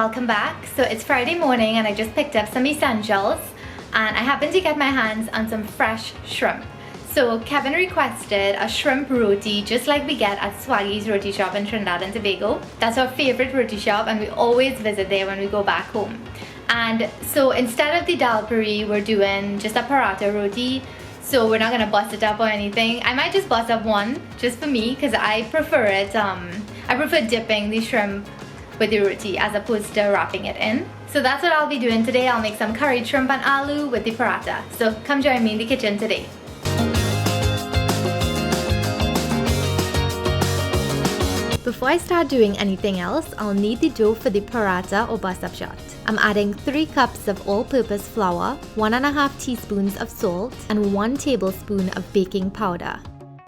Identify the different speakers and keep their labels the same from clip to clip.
Speaker 1: welcome back. So it's Friday morning and I just picked up some essentials and I happened to get my hands on some fresh shrimp. So Kevin requested a shrimp roti just like we get at Swaggy's roti shop in Trinidad and Tobago. That's our favorite roti shop and we always visit there when we go back home. And so instead of the dal puri, we're doing just a paratha roti. So we're not gonna bust it up or anything. I might just bust up one just for me because I prefer it. I prefer dipping the shrimp with the roti as opposed to wrapping it in. So that's what I'll be doing today. I'll make some curried shrimp and aloo with the paratha. So come join me in the kitchen today. Before I start doing anything else, I'll knead the dough for the paratha or bus up shot. I'm adding 3 cups of all-purpose flour, 1.5 teaspoons of salt, and 1 tablespoon of baking powder.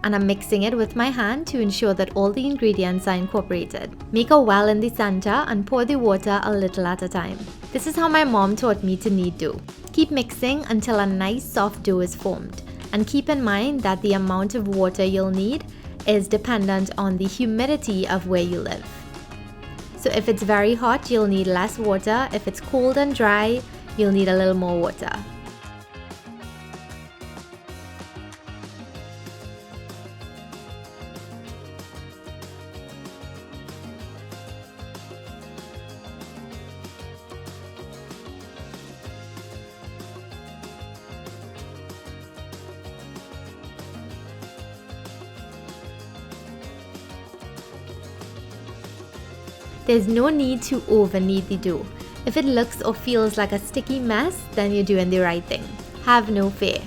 Speaker 1: And I'm mixing it with my hand to ensure that all the ingredients are incorporated. Make a well in the center and pour the water a little at a time. This is how my mom taught me to knead dough. Keep mixing until a nice soft dough is formed. And keep in mind that the amount of water you'll need is dependent on the humidity of where you live. So if it's very hot, you'll need less water. If it's cold and dry, you'll need a little more water. There's no need to over knead the dough. If it looks or feels like a sticky mess, then you're doing the right thing. Have no fear.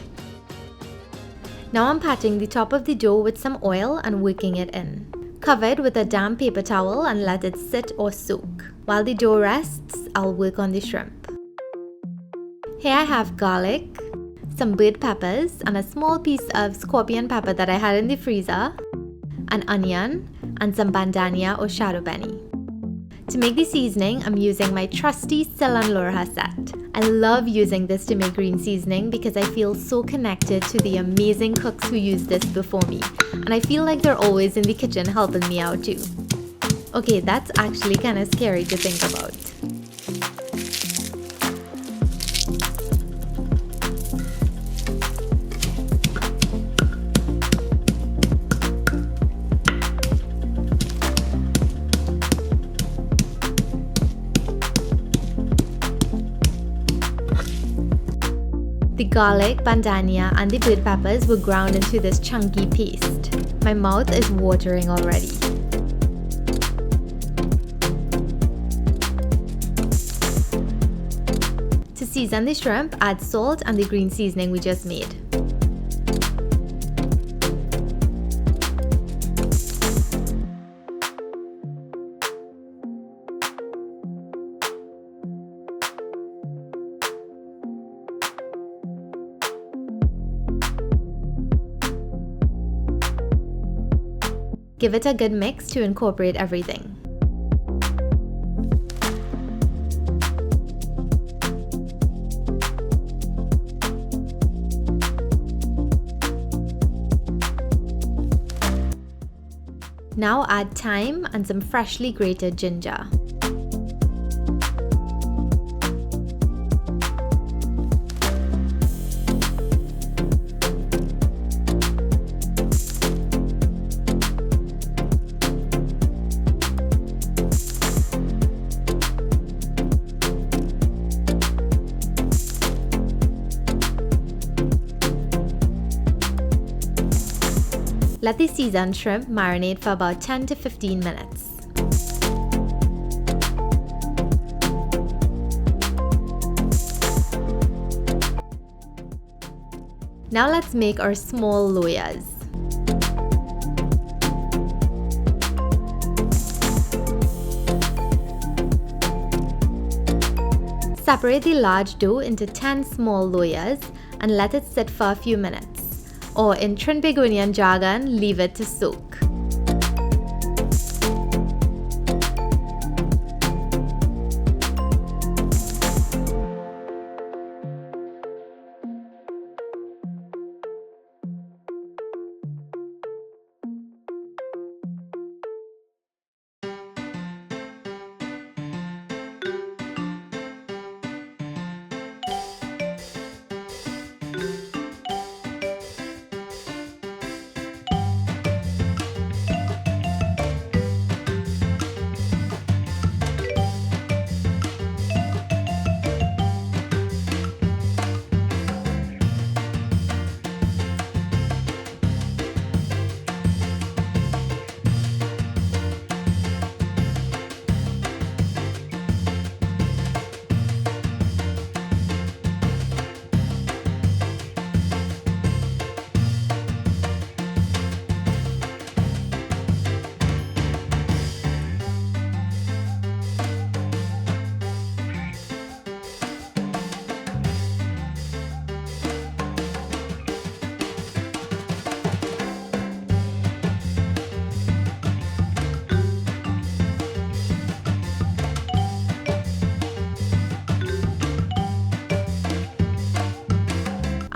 Speaker 1: Now I'm patting the top of the dough with some oil and working it in. Cover it with a damp paper towel and let it sit or soak. While the dough rests, I'll work on the shrimp. Here I have garlic, some bird peppers, and a small piece of scorpion pepper that I had in the freezer, an onion, and some bandhania or beni. To make the seasoning, I'm using my trusty cilantro set. I love using this to make green seasoning because I feel so connected to the amazing cooks who used this before me. And I feel like they're always in the kitchen helping me out too. Okay, that's actually kind of scary to think about. The garlic, bandhania, and the bird peppers were ground into this chunky paste. My mouth is watering already. To season the shrimp, add salt and the green seasoning we just made. Give it a good mix to incorporate everything. Now add thyme and some freshly grated ginger. Let the seasoned shrimp marinate for about 10 to 15 minutes. Now let's make our small loyas. Separate the large dough into 10 small loyas and let it sit for a few minutes. Or in Trinbago jargon, leave it to soak.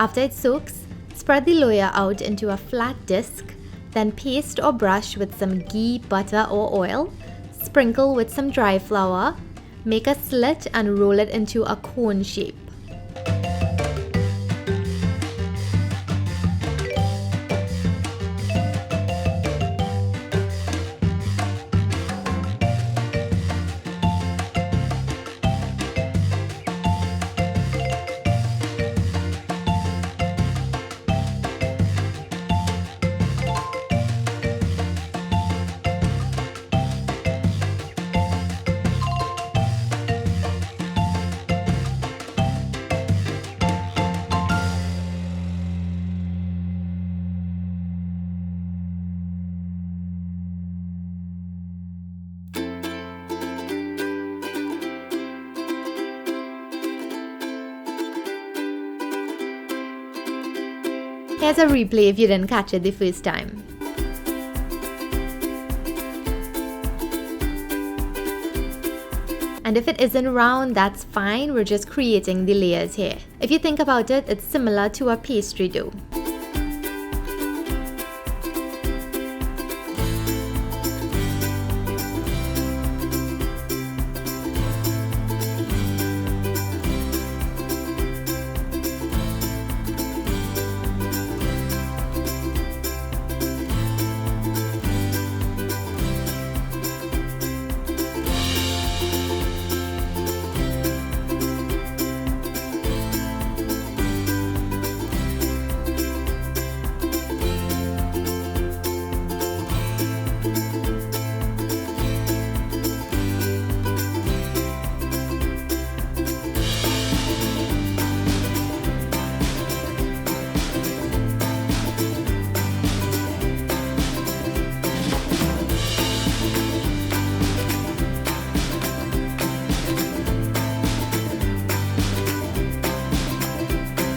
Speaker 1: After it soaks, spread the loya out into a flat disc, then paste or brush with some ghee, butter or oil, sprinkle with some dry flour, make a slit and roll it into a cone shape. Here's a replay if you didn't catch it the first time. And if it isn't round, that's fine, we're just creating the layers here. If you think about it, it's similar to a pastry dough.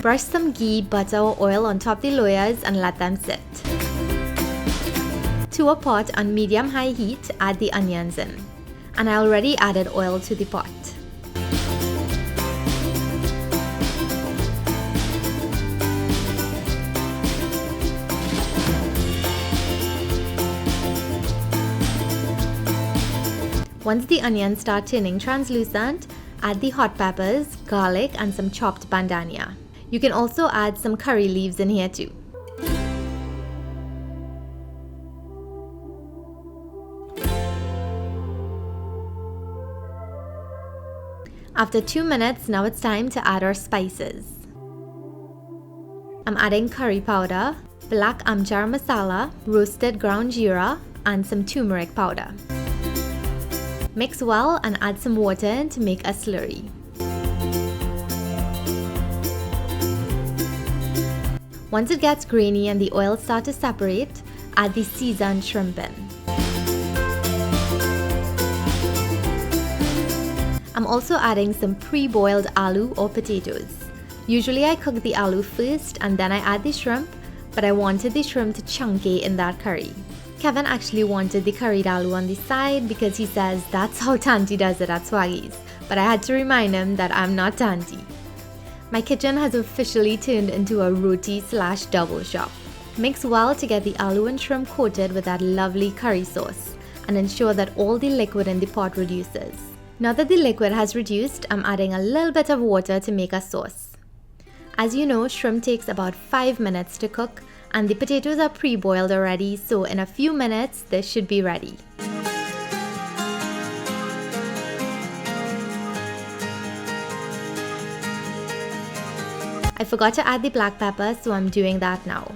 Speaker 1: Brush some ghee, butter or oil on top the loyas and let them sit. To a pot on medium-high heat, add the onions in. And I already added oil to the pot. Once the onions start turning translucent, add the hot peppers, garlic and some chopped bandhania. You can also add some curry leaves in here too. After 2 minutes, now it's time to add our spices. I'm adding curry powder, black amchar masala, roasted ground geera, and some turmeric powder. Mix well and add some water in to make a slurry. Once it gets grainy and the oil starts to separate, add the seasoned shrimp in. I'm also adding some pre-boiled aloo or potatoes. Usually I cook the aloo first and then I add the shrimp, but I wanted the shrimp to chunky in that curry. Kevin actually wanted the curried aloo on the side because he says that's how Tanti does it at Swaggy's, but I had to remind him that I'm not Tanti. My kitchen has officially turned into a roti/double shop. Mix well to get the aloo and shrimp coated with that lovely curry sauce and ensure that all the liquid in the pot reduces. Now that the liquid has reduced, I'm adding a little bit of water to make a sauce. As you know, shrimp takes about 5 minutes to cook and the potatoes are pre-boiled already, so in a few minutes this should be ready. I forgot to add the black pepper, so I'm doing that now.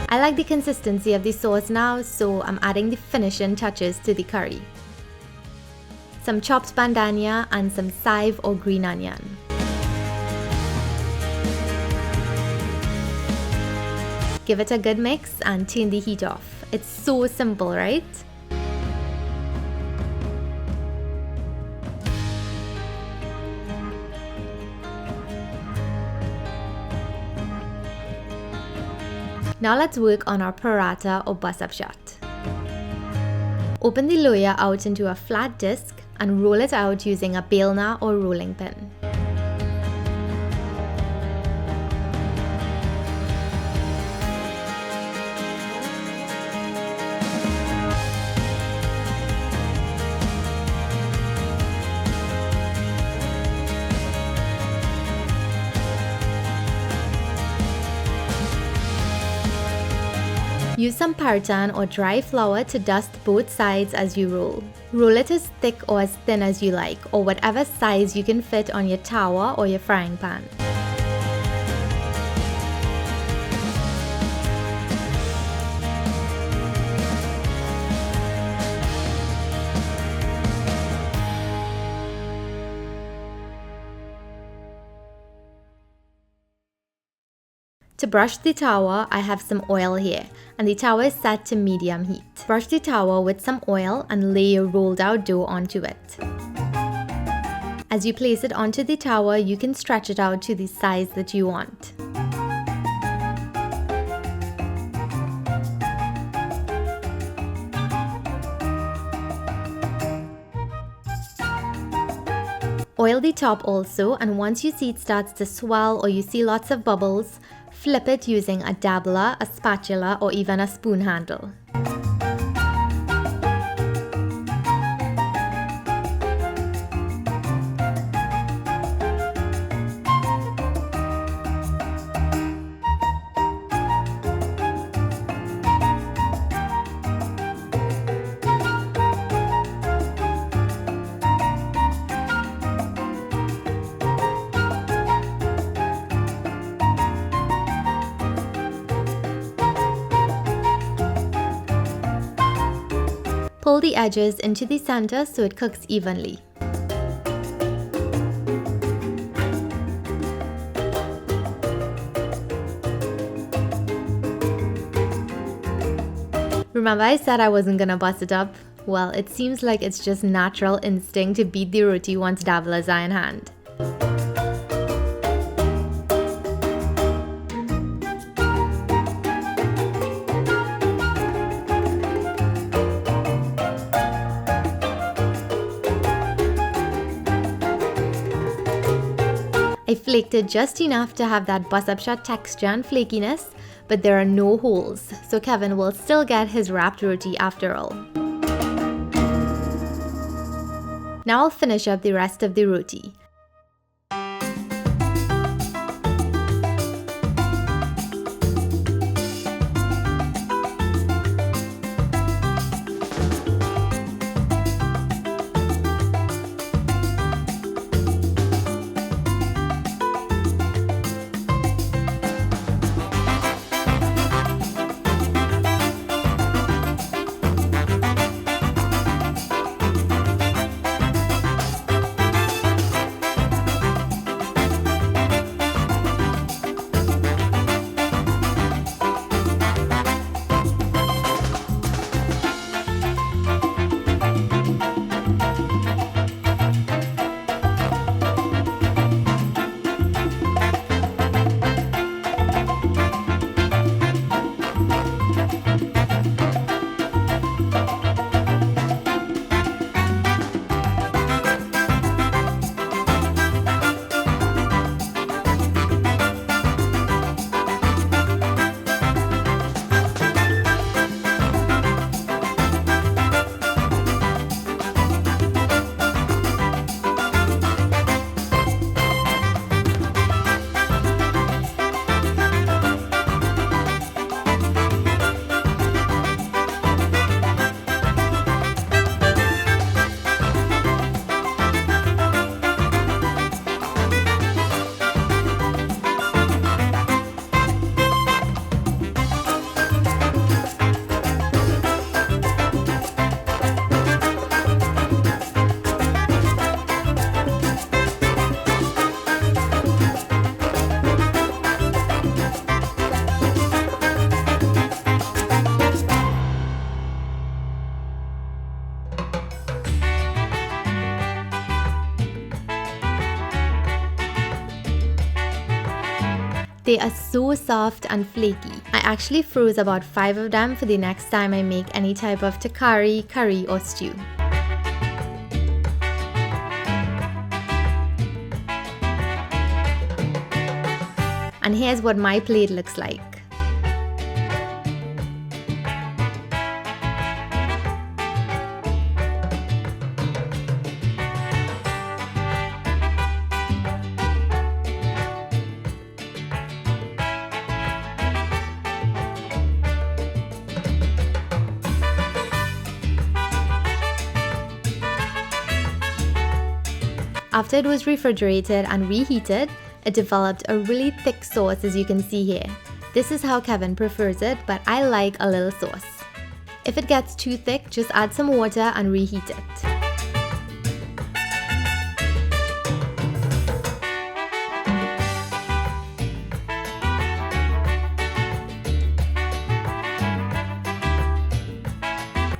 Speaker 1: I like the consistency of the sauce now, so I'm adding the finishing touches to the curry. Some chopped bandhania and some thyme or green onion. Give it a good mix and turn the heat off. It's so simple, right? Now let's work on our paratha or bus-up shot. Open the loya out into a flat disc and roll it out using a belna or rolling pin. Use some partan or dry flour to dust both sides as you roll. Roll it as thick or as thin as you like, or whatever size you can fit on your tawa or your frying pan. To brush the tawa, I have some oil here, and the tawa is set to medium heat. Brush the tawa with some oil and lay your rolled out dough onto it. As you place it onto the tawa, you can stretch it out to the size that you want. Oil the top also, and once you see it starts to swell or you see lots of bubbles, flip it using a dabbler, a spatula, or even a spoon handle. Pull the edges into the center so it cooks evenly. Remember I said I wasn't gonna bust it up? Well, it seems like it's just natural instinct to beat the roti once dabblers are in hand. I flaked it just enough to have that bus-up shot texture and flakiness, but there are no holes, so Kevin will still get his wrapped roti after all. Now I'll finish up the rest of the roti. They are so soft and flaky. I actually froze about 5 of them for the next time I make any type of takari, curry or stew. And here's what my plate looks like. After it was refrigerated and reheated, it developed a really thick sauce, as you can see here. This is how Kevin prefers it, but I like a little sauce. If it gets too thick, just add some water and reheat it.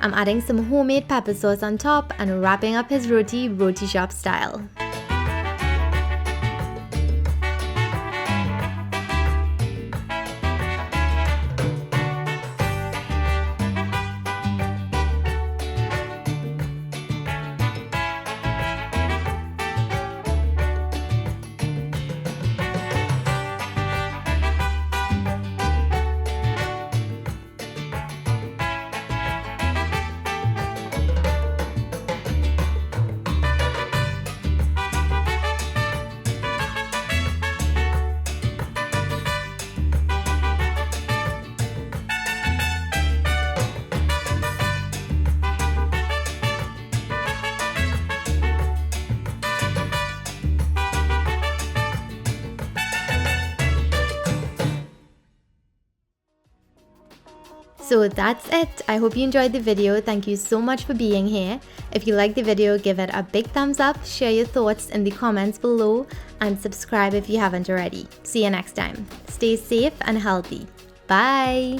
Speaker 1: I'm adding some homemade pepper sauce on top and wrapping up his roti shop style. So that's it. I hope you enjoyed the video. Thank you so much for being here. If you liked the video, give it a big thumbs up, share your thoughts in the comments below, and subscribe if you haven't already. See you next time. Stay safe and healthy. Bye!